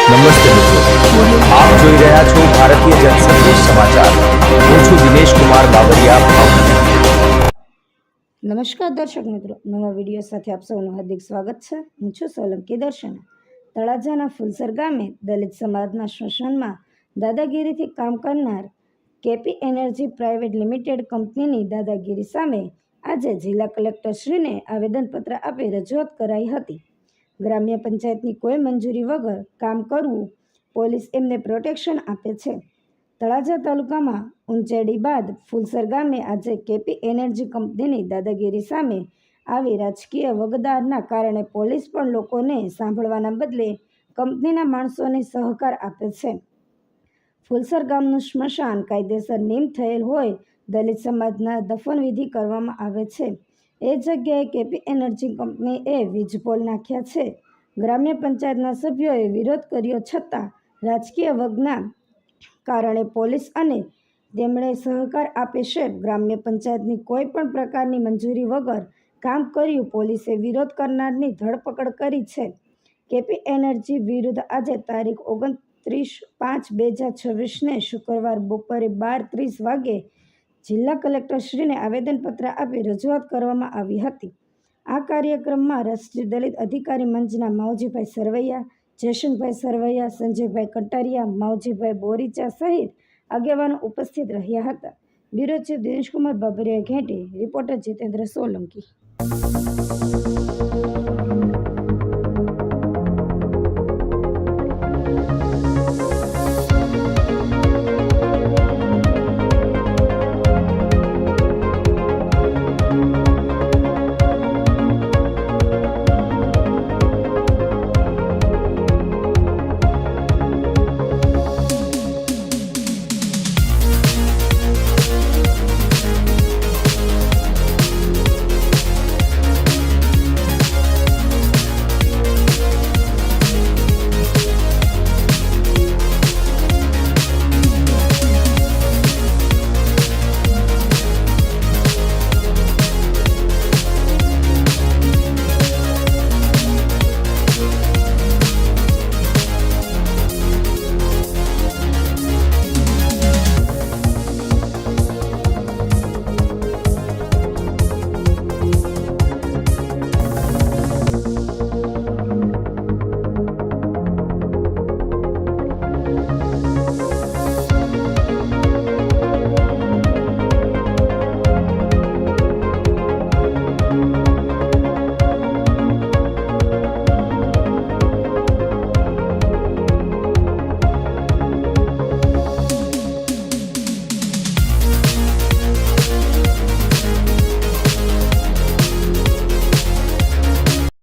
નમસ્તે મિત્રો, આપ જોઈ રહ્યા છો ભારતીય જનસંદેશ સમાચાર. હું છું દિનેશ કુમાર બાબરિયા, ભાવનગર. નમસ્કાર દર્શક મિત્રો, નવા વિડીયો સાથે આપ સૌનું હાર્દિક સ્વાગત છે. હું છું સોલંકી દર્શના. તળાજાના ફુલસર ગામે દલિત સમાજના શોષણમાં દાદાગીરીથી કામ કરનાર કેપી એનર્જી પ્રાઇવેટ લિમિટેડ કંપનીની દાદાગીરી સામે આજે જિલ્લા કલેક્ટરશ્રીને આવેદનપત્ર આપી રજૂઆત કરાઈ હતી. ગ્રામ્ય પંચાયતની કોઈ મંજૂરી વગર કામ કરવું, પોલીસ એમને પ્રોટેક્શન આપે છે. તળાજા તાલુકામાં ઉંચેડી બાદ ફુલસર ગામે આજે કેપી એનર્જી કંપનીની દાદાગીરી સામે આવી રાજકીય વગદારના કારણે પોલીસ પણ લોકોને સાંભળવાના બદલે કંપનીના માણસોને સહકાર આપે છે. ફુલસર ગામનું સ્મશાન કાયદેસર નિયમ થયેલ હોય દલિત સમાજના દફનવિધિ કરવામાં આવે છે. એ જગ્યાએ કેપી એનર્જી કંપનીએ વીજપોલ નાખ્યા છે. ગ્રામ્ય પંચાયતના સભ્યોએ વિરોધ કર્યો છતાં રાજકીય વગના કારણે પોલીસ અને તેમણે સહકાર આપે છે. ગ્રામ્ય પંચાયતની કોઈ પણ પ્રકારની મંજૂરી વગર કામ કર્યું, પોલીસે વિરોધ કરનારની ધરપકડ કરી છે. કેપી એનર્જી વિરુદ્ધ આજે તારીખ 29/5/2026ને શુક્રવાર બપોરે 12:30 વાગ્યે જિલ્લા કલેક્ટરશ્રીને આવેદનપત્ર આપી રજૂઆત કરવામાં આવી હતી. આ કાર્યક્રમમાં રાષ્ટ્રીય દલિત અધિકારી મંચના માવજીભાઈ સરવૈયા, જયશંકભાઈ સરવૈયા, સંજયભાઈ કટારિયા, માવજીભાઈ બોરીચા સહિત આગેવાનો ઉપસ્થિત રહ્યા હતા. Bureau chief Dinesh Kumar Babariya Gheti, reporter Jitendra Solanki.